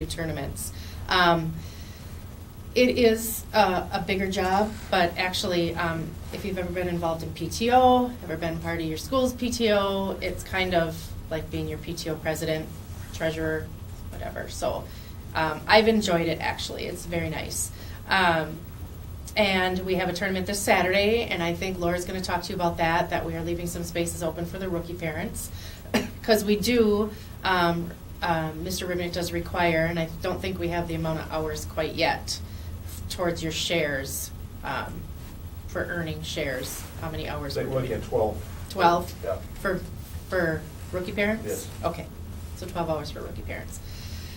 tournaments. It is a bigger job, but actually, if you've ever been involved in PTO, ever been part of your school's PTO, it's kind of like being your PTO president, treasurer, whatever. So I've enjoyed it, actually. It's very nice. And we have a tournament this Saturday, and I think Laura's going to talk to you about that we are leaving some spaces open for the rookie parents. Because we do, Mr. Ribnick does require, and I don't think we have the amount of hours quite yet towards your shares, for earning shares. How many hours? They're looking at 12. 12? Yeah. For rookie parents? Yes. Okay, so 12 hours for rookie parents.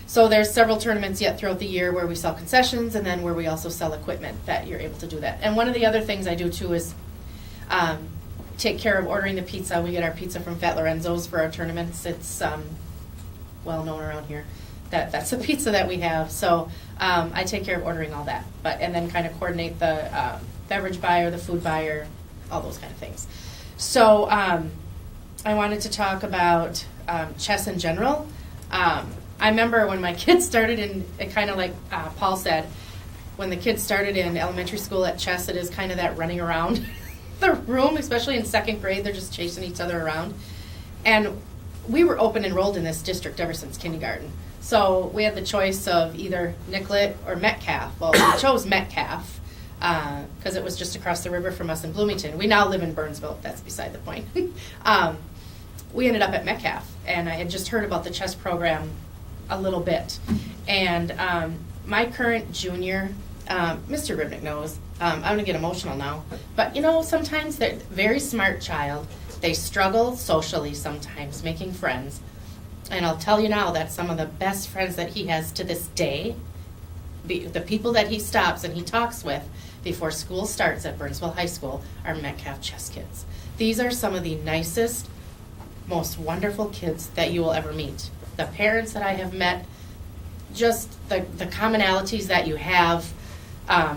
So there's several tournaments yet throughout the year where we sell concessions and then where we also sell equipment that you're able to do that. And one of the other things I do too is take care of ordering the pizza. We get our pizza from Fat Lorenzo's for our tournaments. It's well known around here. That's the pizza that we have. So I take care of ordering all that, and then kind of coordinate the beverage buyer, the food buyer, all those kind of things. So I wanted to talk about chess in general. I remember when my kids started in, kind of like Paul said, when the kids started in elementary school at chess, it is kind of that running around the room, especially in second grade. They're just chasing each other around. And we were open enrolled in this district ever since kindergarten. So we had the choice of either Nicollet or Metcalf. Well, we chose Metcalf because it was just across the river from us in Bloomington. We now live in Burnsville. That's beside the point. We ended up at Metcalf, and I had just heard about the chess program a little bit. And my current junior, Mr. Ribnick knows, I'm going to get emotional now, but sometimes they're a very smart child. They struggle socially sometimes, making friends. And I'll tell you now that some of the best friends that he has to this day, the people that he stops and he talks with before school starts at Burnsville High School, are Metcalf chess kids. These are some of the nicest, most wonderful kids that you will ever meet. The parents that I have met, just the commonalities that you have,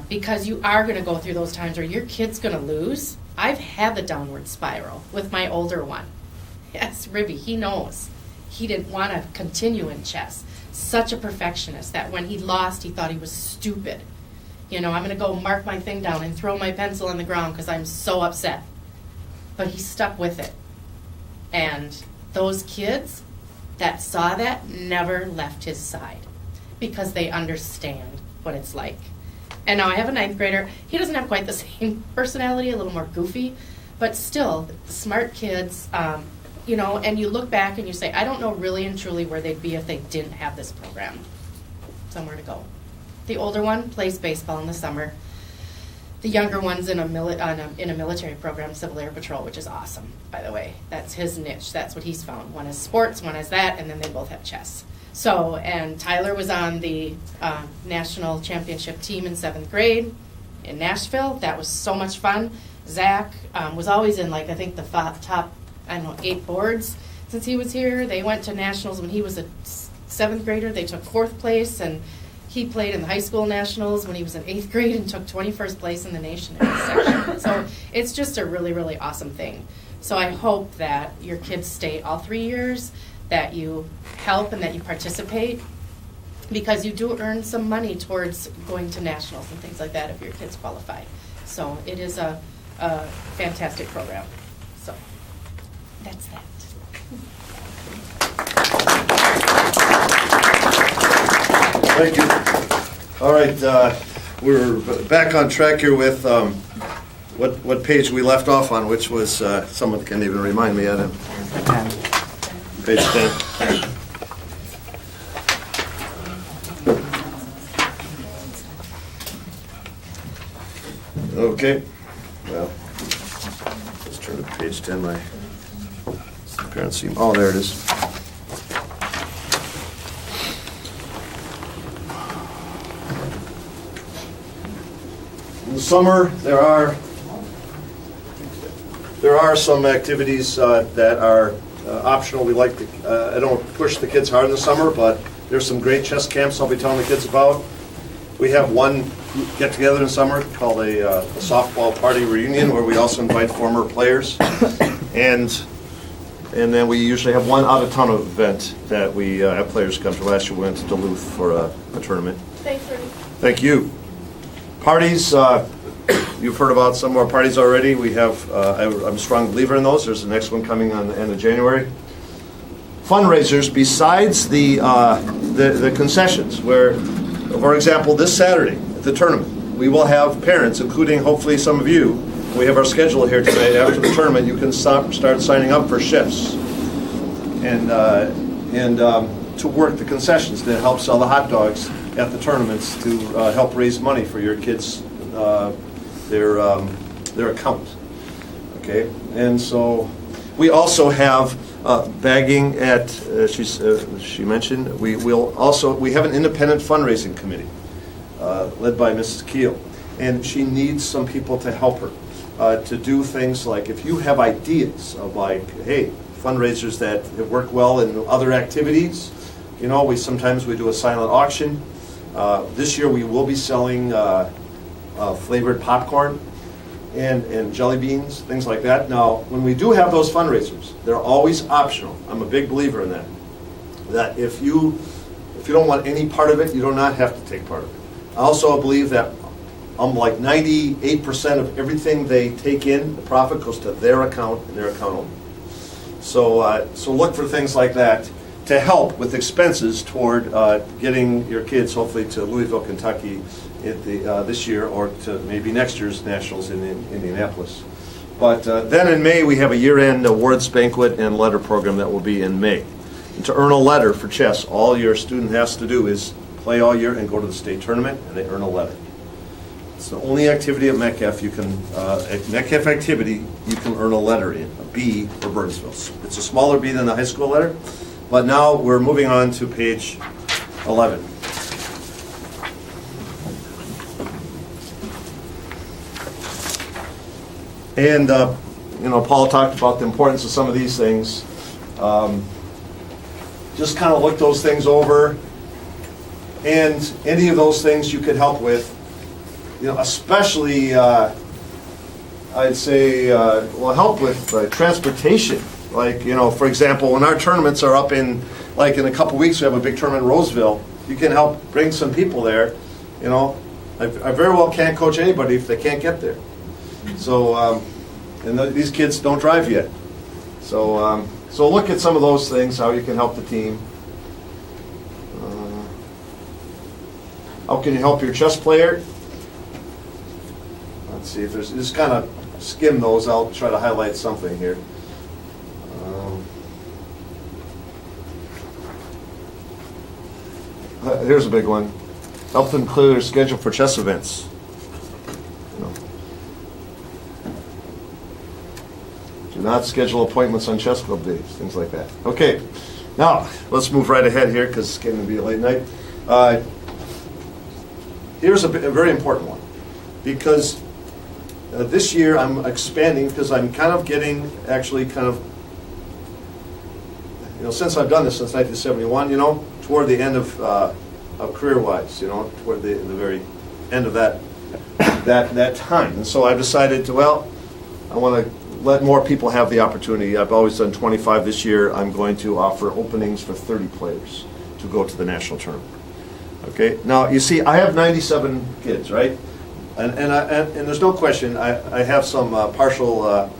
because you are going to go through those times where your kid's going to lose. I've had the downward spiral with my older one. Yes, Ribby, he knows. He didn't want to continue in chess. Such a perfectionist that when he lost, he thought he was stupid. I'm going to go mark my thing down and throw my pencil on the ground because I'm so upset. But he stuck with it. And those kids that saw that never left his side because they understand what it's like. And now I have a 9th grader. He doesn't have quite the same personality, a little more goofy, but still smart kids, and you look back and you say, I don't know really and truly where they'd be if they didn't have this program. Somewhere to go. The older one plays baseball in the summer. The younger one's in a military program, Civil Air Patrol, which is awesome, by the way. That's his niche. That's what he's found. One is sports, one is that, and then they both have chess. So, and Tyler was on the national championship team in 7th grade in Nashville. That was so much fun. Zach was always in, I think the top, 8 boards since he was here. They went to nationals when he was a 7th grader. They took 4th place, and he played in the high school nationals when he was in 8th grade and took 21st place in the nation in his section. So it's just a really, really awesome thing. So I hope that your kids stay all 3 years, that you help and that you participate, because you do earn some money towards going to nationals and things like that if your kids qualify. So it is a fantastic program. So that's that. Thank you. All right, we're back on track here with what page we left off on, which was someone can even remind me of it. Page 10. Okay. Well, let's turn to page 10. My parents seem. Oh, there it is. In the summer, there are some activities that are optional. We like to. I don't push the kids hard in the summer, but there's some great chess camps I'll be telling the kids about. We have one get together in summer called a softball party reunion, where we also invite former players. And And then we usually have one out-of-town event that we have players come to. Last year we went to Duluth for a tournament. Thanks, Ernie. Thank you. Parties, you've heard about some of our parties already. We have, I'm a strong believer in those. There's the next one coming on the end of January. Fundraisers besides the concessions, where, for example, this Saturday at the tournament, we will have parents, including hopefully some of you. We have our schedule here today. After the tournament, you can start signing up for shifts and to work the concessions to help sell the hot dogs at the tournaments to help raise money for your kids, their account. Okay, and so we also have bagging at. She mentioned we have an independent fundraising committee led by Mrs. Keel, and she needs some people to help her. To do things like if you have ideas of like, hey, fundraisers that have worked well in other activities, you know, we do a silent auction. This year we will be selling flavored popcorn and jelly beans, things like that. Now, when we do have those fundraisers, they're always optional. I'm a big believer in that. That if you don't want any part of it, you do not have to take part of it. I also believe that like 98% of everything they take in, the profit goes to their account and their account only. So look for things like that to help with expenses toward getting your kids hopefully to Louisville, Kentucky this year, or to maybe next year's Nationals in Indianapolis. But then in May we have a year-end awards banquet and letter program that will be in May. And to earn a letter for chess, all your student has to do is play all year and go to the state tournament, and they earn a letter. It's the only activity at Metcalf Metcalf activity you can earn a letter in, a B for Burnsville. It's a smaller B than the high school letter, but now we're moving on to page 11. And, Paul talked about the importance of some of these things. Just kind of look those things over, and any of those things you could help with. Especially, I'd say, help with transportation. Like, for example, when our tournaments are up in a couple weeks, we have a big tournament in Roseville. You can help bring some people there. I very well can't coach anybody if they can't get there. So, these kids don't drive yet. So look at some of those things, how you can help the team. How can you help your chess player? Let's see if there's, just kind of skim those. I'll try to highlight something here. Here's a big one. Help them clear their schedule for chess events. Do not schedule appointments on chess club days, things like that. Okay, now let's move right ahead here because it's getting to be a late night. Here's a very important one, because this year I'm expanding because I'm kind of getting since I've done this since 1971, toward the end of career-wise, toward the very end of that time. And so I've decided to, I want to let more people have the opportunity. I've always done 25 this year. I'm going to offer openings for 30 players to go to the national tournament. Okay, now you see I have 97 kids, right? And there's no question I have some partial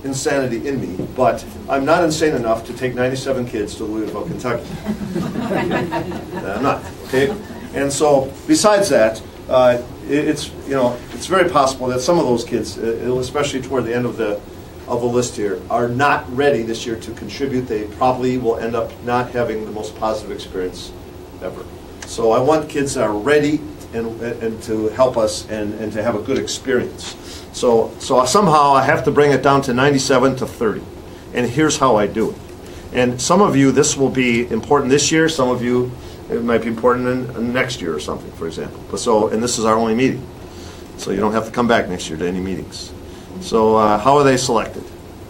insanity in me, but I'm not insane enough to take 97 kids to Louisville, Kentucky. I'm not, okay? And so besides that, it's very possible that some of those kids, especially toward the end of the list here, are not ready this year to contribute. They probably will end up not having the most positive experience ever. So I want kids that are ready and to help us and to have a good experience. So somehow I have to bring it down to 97 to 30. And here's how I do it. And some of you, this will be important this year. Some of you, it might be important in next year or something, for example. And this is our only meeting. So you don't have to come back next year to any meetings. So how are they selected?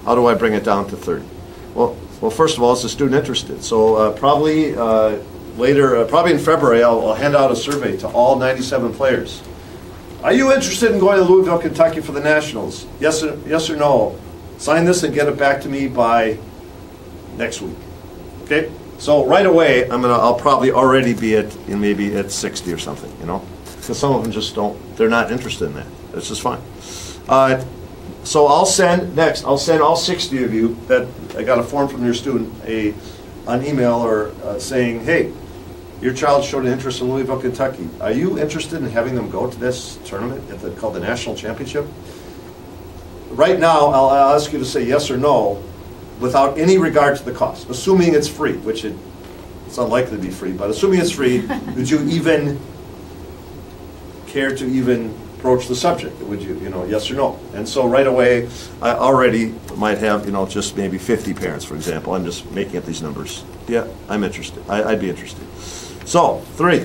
How do I bring it down to 30? Well, first of all, is the student interested? So probably later, probably in February, I'll hand out a survey to all 97 players. Are you interested in going to Louisville, Kentucky for the Nationals? Yes or no? Sign this and get it back to me by next week. Okay? So right away, I'll probably already be maybe at 60 or something, because some of them just they're not interested in that. That's just fine. So I'll send all 60 of you that I got a form from your student, an email or saying, hey, your child showed an interest in Louisville, Kentucky. Are you interested in having them go to this tournament called the National Championship? Right now, I'll ask you to say yes or no without any regard to the cost, assuming it's free, which it's unlikely to be free, but assuming it's free, would you even care to even broach the subject? Would you, yes or no? And so right away, I already might have, just maybe 50 parents, for example. I'm just making up these numbers. Yeah, I'm interested. I'd be interested. So, 3.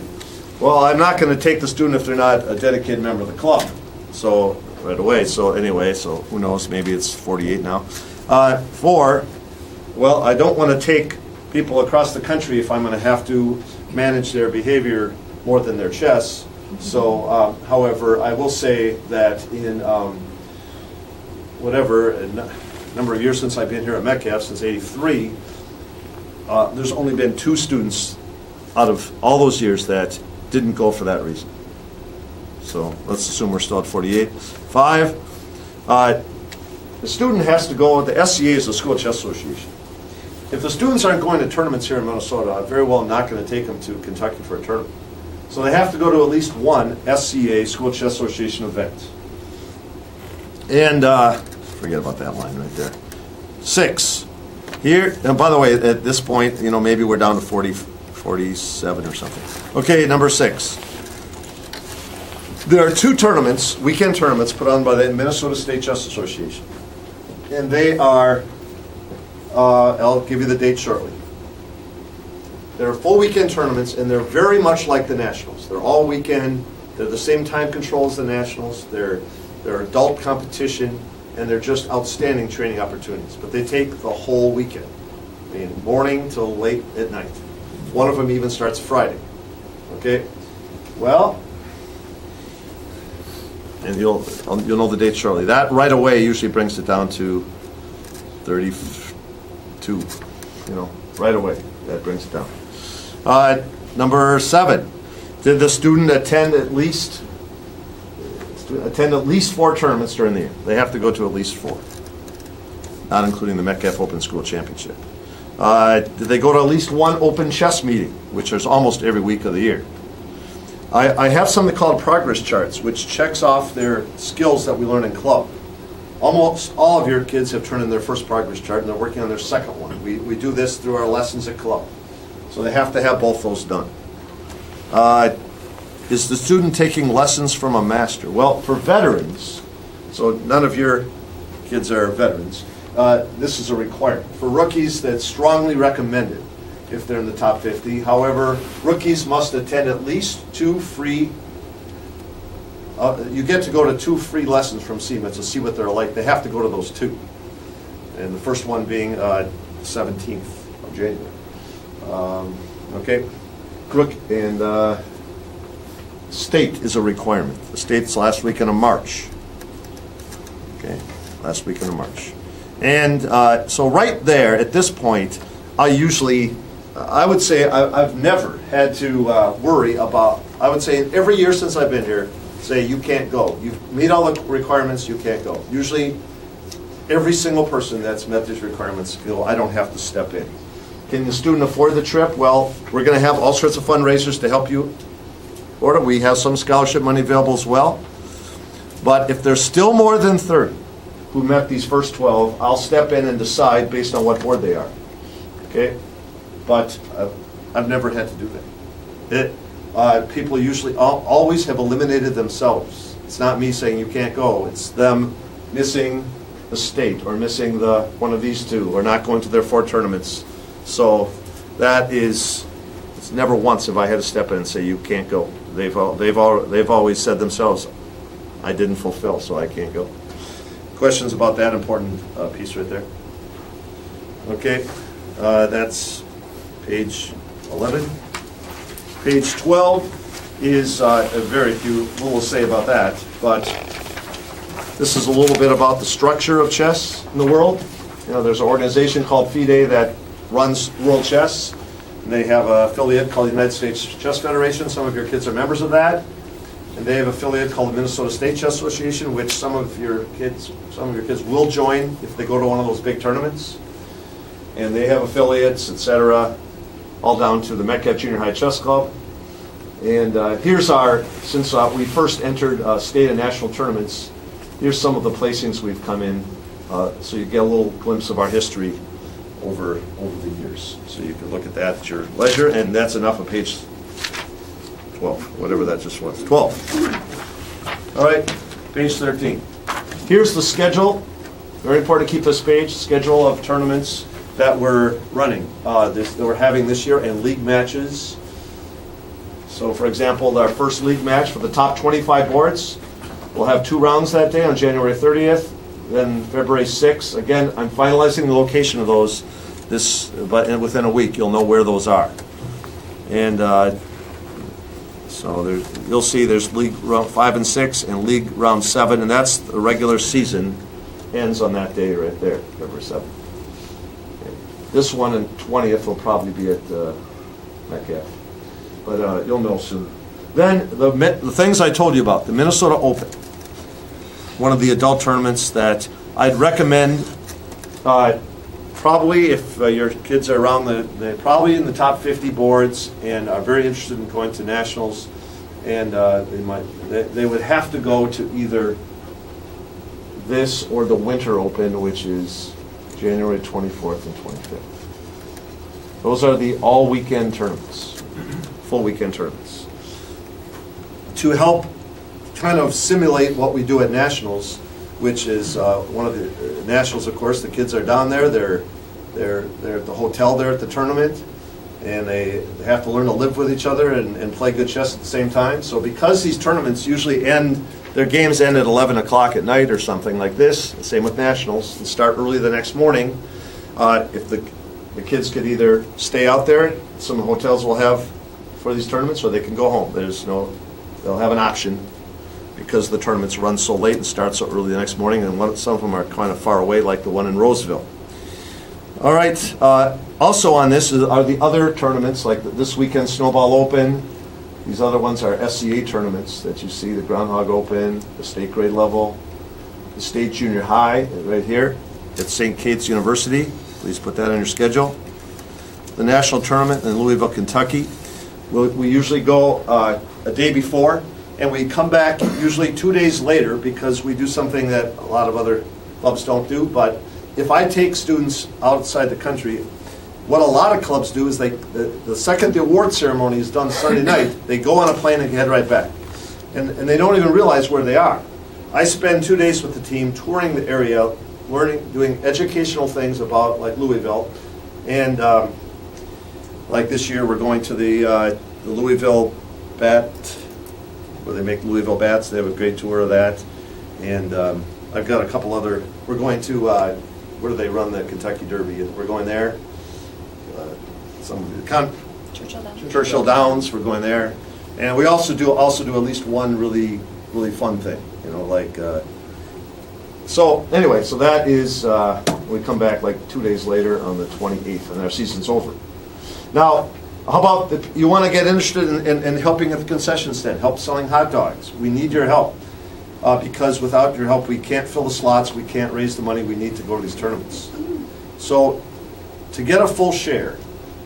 Well, I'm not going to take the student if they're not a dedicated member of the club. So, right away. So, anyway, who knows? Maybe it's 48 now. 4, well, I don't want to take people across the country if I'm going to have to manage their behavior more than their chess. So, however, I will say that in a number of years since I've been here at Metcalf, since '83, there's only been 2 students out of all those years that didn't go for that reason. So let's assume we're still at 48. 5, the student has to go, the SCA is the School Chess Association. If the students aren't going to tournaments here in Minnesota, I'm very well not going to take them to Kentucky for a tournament. So they have to go to at least one SCA, School Chess Association event. And forget about that line right there. 6, here, and by the way, at this point, maybe we're down to 40, 47 or something. Okay, number 6. There are 2 tournaments, weekend tournaments, put on by the Minnesota State Chess Association. And they are, I'll give you the date shortly. They're full weekend tournaments, and they're very much like the Nationals. They're all weekend, they're the same time control as the Nationals, they're adult competition, and they're just outstanding training opportunities. But they take the whole weekend, morning till late at night. One of them even starts Friday. Okay? Well, and you'll know the date shortly. That right away usually brings it down to 32. Right away that brings it down. Number 7. Did the student attend at least 4 tournaments during the year? They have to go to at least 4, not including the Metcalf Open School Championship. Did they go to at least 1 open chess meeting, which is almost every week of the year? I have something called progress charts, which checks off their skills that we learn in club. Almost all of your kids have turned in their first progress chart, and they're working on their second one. We do this through our lessons at club. So they have to have both those done. Is the student taking lessons from a master? Well, for veterans, so none of your kids are veterans, this is a requirement. For rookies, that's strongly recommended if they're in the top 50. However, rookies must attend at least 2 free, you get to go to 2 free lessons from SEMA to see what they're like. They have to go to those 2. And the first one being 17th of January. Okay, Crook and state is a requirement. The state's last weekend of March. Okay, last weekend of March. And so right there, at this point, I would say I've never had to worry about, I would say every year since I've been here, say you can't go. You meet all the requirements, you can't go. Usually, every single person that's met these requirements, I don't have to step in. Can the student afford the trip? Well, we're going to have all sorts of fundraisers to help you order. We have some scholarship money available as well. But if there's still more than 30 who met these first 12, I'll step in and decide based on what board they are. Okay? But I've never had to do that. People usually always have eliminated themselves. It's not me saying you can't go. It's them missing the state or missing one of these 2 or not going to their 4 tournaments. So that is, it's never once have I had to step in and say you can't go. They've always said themselves, I didn't fulfill, so I can't go. Questions about that important piece right there? Okay, that's page 11. Page 12 is very few little to say about that, but this is a little bit about the structure of chess in the world. There's an organization called FIDE that runs World Chess. And they have an affiliate called the United States Chess Federation. Some of your kids are members of that. And they have an affiliate called the Minnesota State Chess Association, which some of your kids will join if they go to one of those big tournaments. And they have affiliates, etc., all down to the Metcalf Junior High Chess Club. And here's our, since we first entered state and national tournaments, here's some of the placings we've come in, so you get a little glimpse of our history over the years. So you can look at that at your leisure, and that's enough of page 12, whatever that just was, 12. All right, page 13. Here's the schedule. Very important to keep this page, schedule of tournaments that we're running, that we're having this year, and league matches. So for example, our first league match for the top 25 boards, we'll have 2 rounds that day on January 30th, then February 6th. Again, I'm finalizing the location of those, but within a week you'll know where those are. And so you'll see there's league round 5 and 6 and league round 7, and that's the regular season ends on that day right there, February 7th. Okay. This one and 20th will probably be at Metcalf, but you'll know soon. Then the things I told you about, the Minnesota Open, one of the adult tournaments that I'd recommend. Probably if your kids are around they're probably in the top 50 boards and are very interested in going to nationals, and they would have to go to either this or the Winter Open, which is January 24th and 25th. Those are the all-weekend tournaments, full weekend tournaments. To help kind of simulate what we do at nationals, which is one of the nationals, of course, the kids are down there, they're at the hotel there at the tournament, and they have to learn to live with each other and play good chess at the same time. So because these tournaments usually their games end at 11 o'clock at night or something like this, same with nationals, and start early the next morning, if the kids could either stay out there, some hotels will have for these tournaments, or they can go home. They'll have an option, because the tournaments run so late and start so early the next morning, and some of them are kind of far away, like the one in Roseville. All right, also on this are the other tournaments, like this weekend Snowball Open. These other ones are SCA tournaments that you see, the Groundhog Open, the state grade level, the state junior high, right here at St. Kate's University. Please put that on your schedule. The national tournament in Louisville, Kentucky. We usually go a day before, and we come back usually 2 days later, because we do something that a lot of other clubs don't do. But if I take students outside the country, what a lot of clubs do is the second the award ceremony is done Sunday night, they go on a plane and head right back. And they don't even realize where they are. I spend 2 days with the team touring the area, learning, doing educational things about, like, Louisville. And like this year, we're going to the Louisville Bat, where they make Louisville bats. They have a great tour of that. And I've got a couple other, we're going to, where do they run the Kentucky Derby? We're going there. Churchill Downs, we're going there. And we also do at least one really, really fun thing, like, so anyway, so that is, we come back like 2 days later on the 28th, and our season's over. Now, how about you want to get interested in helping at the concession stand, help selling hot dogs? We need your help, because without your help, we can't fill the slots, we can't raise the money we need to go to these tournaments. So to get a full share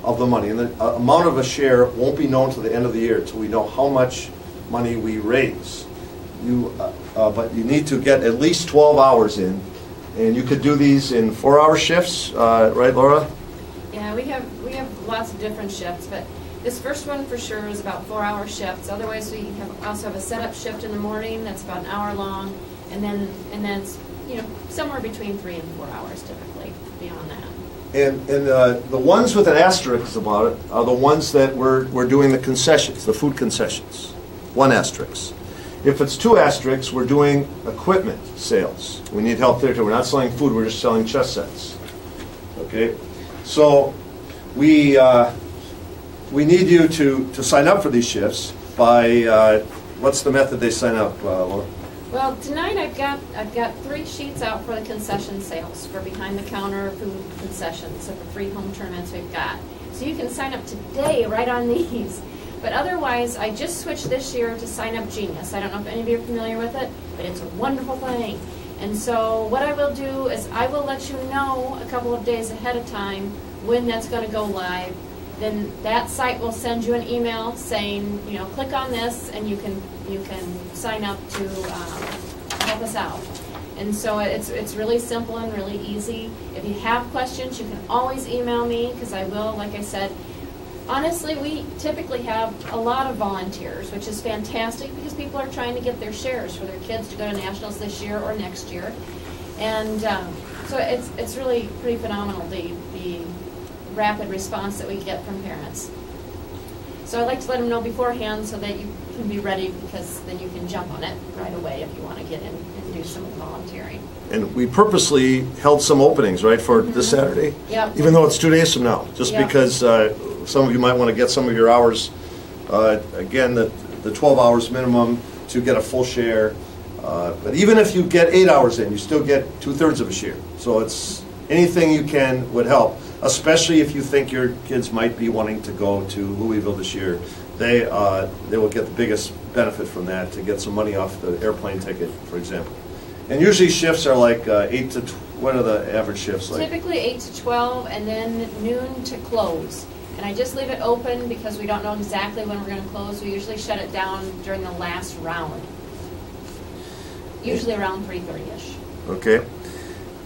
of the money, and the amount of a share won't be known till the end of the year until we know how much money we raise. But you need to get at least 12 hours in, and you could do these in 4-hour shifts, right, Laura? Yeah, we have lots of different shifts, but this first one for sure is about 4-hour shifts. Otherwise, we also have a setup shift in the morning that's about an hour long, and then it's somewhere between 3 and 4 hours typically. Beyond that. And the ones with an asterisk about it are the ones that we're doing the concessions, the food concessions. 1 asterisk. If it's 2 asterisks, we're doing equipment sales. We need help there too. We're not selling food, we're just selling chess sets. Okay? So we need you to sign up for these shifts by, what's the method they sign up, Laura? Well, tonight I've got 3 sheets out for the concession sales for behind the counter food concessions of the 3 home tournaments we've got. So you can sign up today right on these. But otherwise, I just switched this year to Sign Up Genius. I don't know if any of you are familiar with it, but it's a wonderful thing. And so what I will do is I will let you know a couple of days ahead of time when that's going to go live. Then that site will send you an email saying, you know, click on this and you can sign up to help us out. And so it's really simple and really easy. If you have questions, you can always email me because I will, like I said. Honestly, we typically have a lot of volunteers, which is fantastic because people are trying to get their shares for their kids to go to nationals this year or next year. And so it's really pretty phenomenal, the rapid response that we get from parents. So I like to let them know beforehand so that you can be ready, because then you can jump on it right away if you want to get in and do some volunteering. And we purposely held some openings, right, for this Saturday? Yep. Even though it's 2 days from now, just Yep. because some of you might want to get some of your hours, again, the 12 hours minimum to get a full share. But even if you get 8 hours in, you still get 2/3 of a share. So it's anything you can would help, especially if you think your kids might be wanting to go to Louisville this year. They will get the biggest benefit from that, to get some money off the airplane ticket, for example. And usually shifts are like 8 to, what are the average shifts like? Typically 8 to 12 and then noon to close. And I just leave it open because we don't know exactly when we're going to close. We usually shut it down during the last round, usually around 3:30ish. Okay.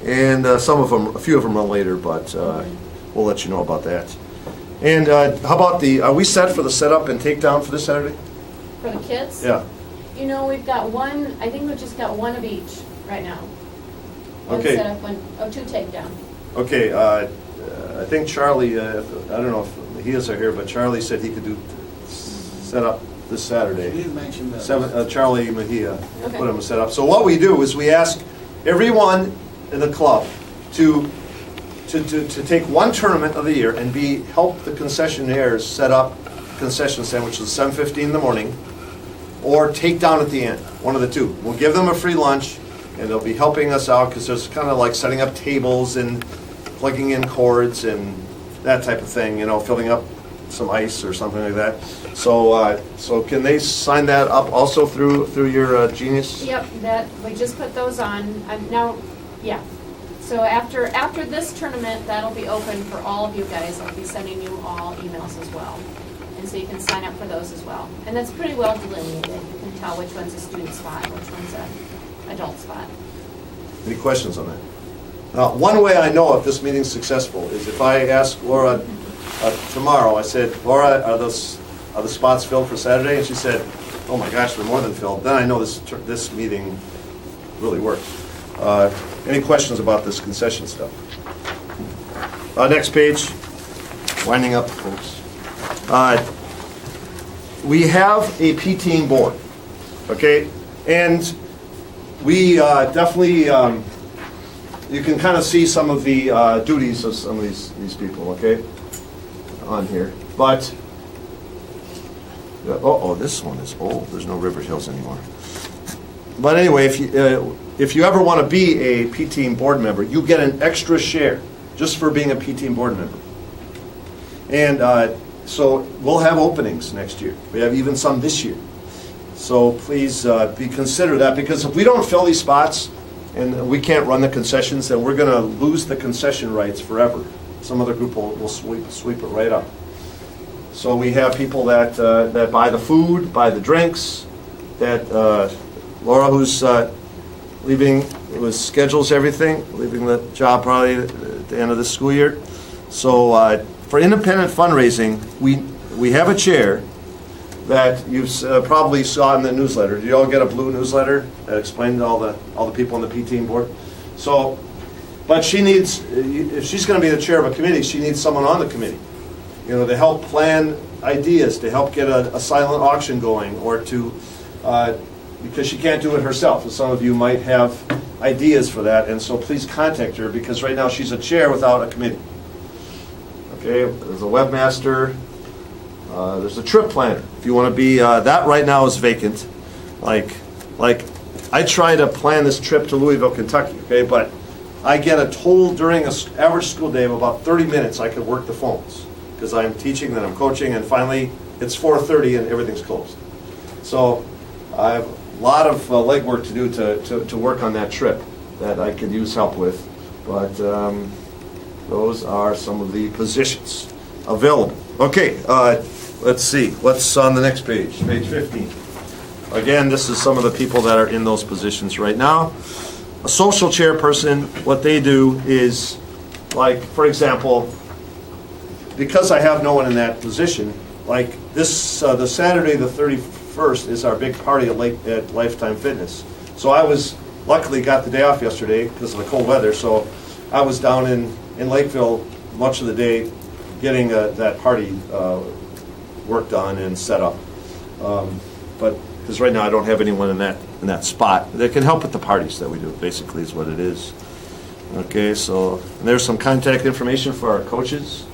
And a few of them run later, but we'll let you know about that. And how about are we set for the setup and takedown for this Saturday? For the kids? Yeah. You know, we've got one, I think we've just got one of each right now. One Okay. setup, 2 takedown. Okay, I think Charlie, I don't know if he is here, but Charlie said he could do set up this Saturday. You did mention that. Charlie Mejia Okay. put him a set up. So what we do is we ask everyone in the club to take one tournament of the year and help the concessionaires set up concession stand, which is 7:15 in the morning, or take down at the end, one of the two. We'll give them a free lunch, and they'll be helping us out, because there's kind of like setting up tables and plugging in cords and that type of thing, filling up some ice or something like that. So can they sign that up also through your Genius? Yep, we just put those on. Now, yeah. So after this tournament, that'll be open for all of you guys. I'll be sending you all emails as well. And so you can sign up for those as well. And that's pretty well delineated. You can tell which one's a student spot, which one's an adult spot. Any questions on that? One way I know if this meeting's successful is if I ask Laura tomorrow, I said, Laura, are the spots filled for Saturday? And she said, oh my gosh, they're more than filled. Then I know this meeting really worked. Any questions about this concession stuff? Next page. Winding up, folks. We have a P-team board, okay? And we definitely, you can kind of see some of the duties of some of these people, okay, on here. But, this one is old. There's no River Hills anymore. But anyway, if you ever want to be a P-team board member, you get an extra share just for being a P-team board member. And so we'll have openings next year. We have even some this year. So please consider that, because if we don't fill these spots and we can't run the concessions, then we're going to lose the concession rights forever. Some other group will sweep it right up. So we have people that buy the food, buy the drinks, that Laura, who's leaving, schedules everything, leaving the job probably at the end of the school year. So for independent fundraising, we have a chair that you probably saw in the newsletter. Did you all get a blue newsletter that explained all the people on the P-team board? So, but she needs, if she's going to be the chair of a committee, she needs someone on the committee, to help plan ideas, to help get a silent auction going, or to, because she can't do it herself. And some of you might have ideas for that, and so please contact her, because right now she's a chair without a committee. Okay, there's a webmaster. There's a trip planner. If you want to be, that right now is vacant. Like I try to plan this trip to Louisville, Kentucky, okay, but I get a total during an average school day of about 30 minutes I could work the phones, because I'm teaching, then I'm coaching, and finally it's 4:30 and everything's closed. So I have a lot of legwork to do to work on that trip that I could use help with, but those are some of the positions available. Okay, let's see, what's on the next page, page 15. Again, this is some of the people that are in those positions right now. A social chairperson, what they do is, like, for example, because I have no one in that position, like this, the Saturday the 31st is our big party at Lifetime Fitness. So I luckily got the day off yesterday because of the cold weather, so I was down in Lakeville much of the day getting that party worked on and set up. But because right now I don't have anyone in that spot that can help with the parties that we do, basically is what it is. Okay, so there's some contact information for our coaches,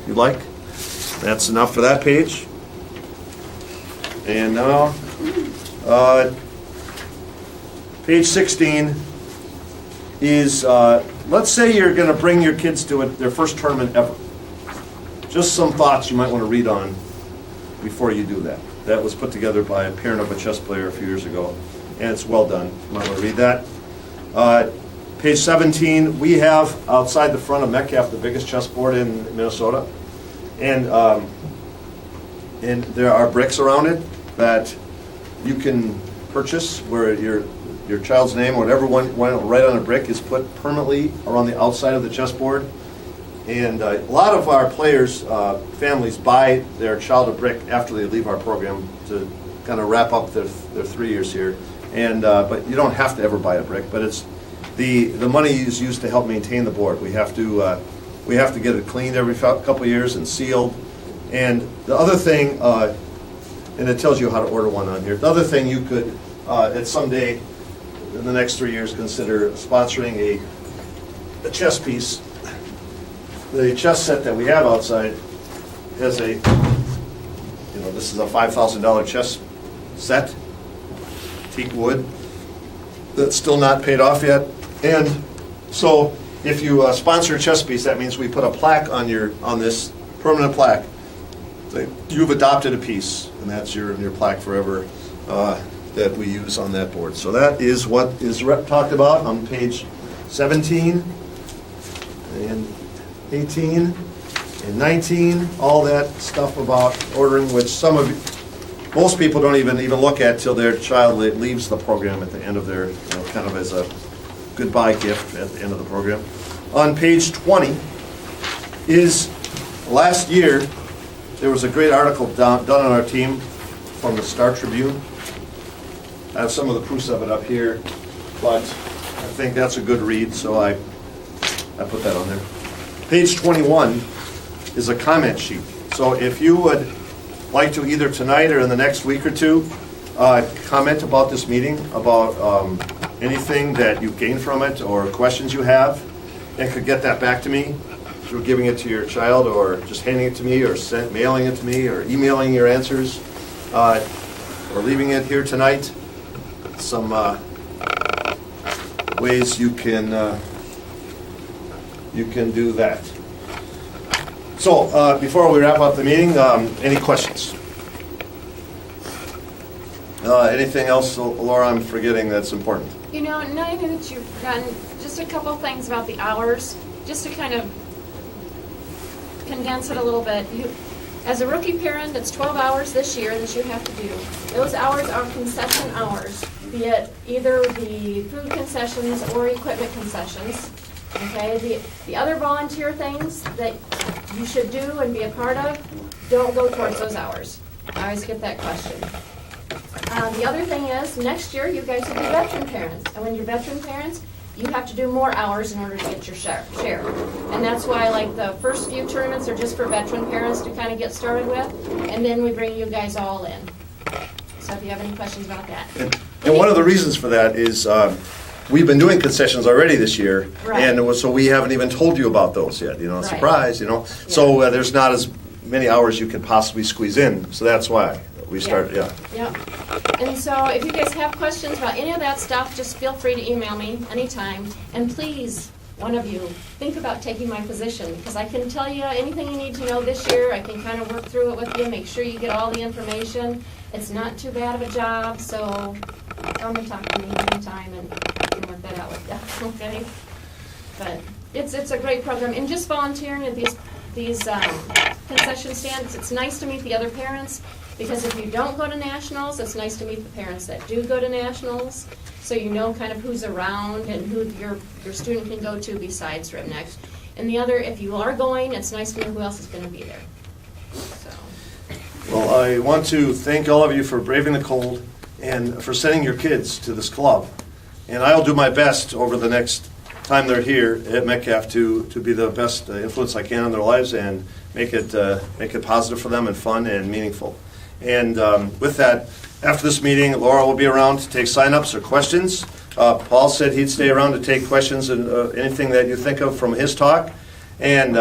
if you'd like. That's enough for that page. And now, page 16 is, let's say you're going to bring your kids to their first tournament ever. Just some thoughts you might want to read on before you do that. That was put together by a parent of a chess player a few years ago, and it's well done. You might want to read that. Page 17, we have outside the front of Metcalf the biggest chessboard in Minnesota, and there are bricks around it that you can purchase where your child's name or whatever one right on a brick is put permanently around the outside of the chessboard. And a lot of our players' families buy their child a brick after they leave our program to kind of wrap up their 3 years here. And but you don't have to ever buy a brick. But it's the money is used to help maintain the board. We have to get it cleaned every couple of years and sealed. And the other thing, and it tells you how to order one on here. The other thing you could at someday in the next 3 years consider sponsoring a chess piece. The chess set that we have outside has this is a $5,000 chess set, teak wood, that's still not paid off yet. And so if you sponsor a chess piece, that means we put a plaque on this permanent plaque. Say, you've adopted a piece, and that's your plaque forever that we use on that board. So that is what is talked about on page 17 and 18 and 19, all that stuff about ordering, which most people don't even look at till their child leaves the program at the end of their, kind of as a goodbye gift at the end of the program. On page 20 is, last year, there was a great article done on our team from the Star Tribune. I have some of the proofs of it up here, but I think that's a good read, so I put that on there. Page 21 is a comment sheet. So if you would like to either tonight or in the next week or two, comment about this meeting, about anything that you've gained from it or questions you have, and could get that back to me through giving it to your child or just handing it to me or mailing it to me or emailing your answers or leaving it here tonight. Some ways you can do that. So, before we wrap up the meeting, any questions? Anything else, Laura, I'm forgetting that's important? Nothing that you've done, just a couple things about the hours, just to kind of condense it a little bit. As a rookie parent, it's 12 hours this year that you have to do. Those hours are concession hours, be it either the food concessions or equipment concessions. Okay, the other volunteer things that you should do and be a part of don't go towards those hours. I always get that question. The other thing is, next year you guys will be veteran parents, and when you're veteran parents, you have to do more hours in order to get your share. And that's why, like, the first few tournaments are just for veteran parents to kind of get started with, and then we bring you guys all in. So if you have any questions about that. And one of the reasons for that is we've been doing concessions already this year, right. And so we haven't even told you about those yet, Right. surprise, Yeah. So there's not as many hours you could possibly squeeze in, so that's why. we started, yeah. Yep. And so if you guys have questions about any of that stuff, just feel free to email me anytime. And please, one of you, think about taking my position, because I can tell you anything you need to know this year. I can kind of work through it with you, make sure you get all the information. It's not too bad of a job, so come and talk to me anytime and I can work that out with you, okay? But it's a great program. And just volunteering at these concession stands, it's nice to meet the other parents, because if you don't go to nationals, it's nice to meet the parents that do go to nationals, so you know kind of who's around and who your student can go to besides RIMNEX. And the other, if you are going, it's nice to know who else is going to be there. So. Well, I want to thank all of you for braving the cold and for sending your kids to this club. And I'll do my best over the next time they're here at Metcalf to be the best influence I can on their lives and make it positive for them and fun and meaningful. And with that, after this meeting, Laura will be around to take sign-ups or questions. Paul said he'd stay around to take questions and anything that you think of from his talk. And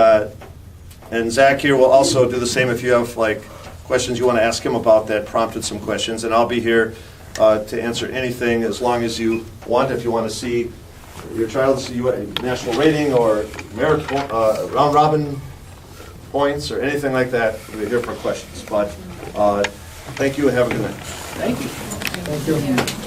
Zach here will also do the same if you have questions you want to ask him about that prompted some questions. And I'll be here to answer anything as long as you want. If you want to see your child's national rating or merit round robin points or anything like that, we're here for questions. But thank you and have a good night. Thank you. Thank you.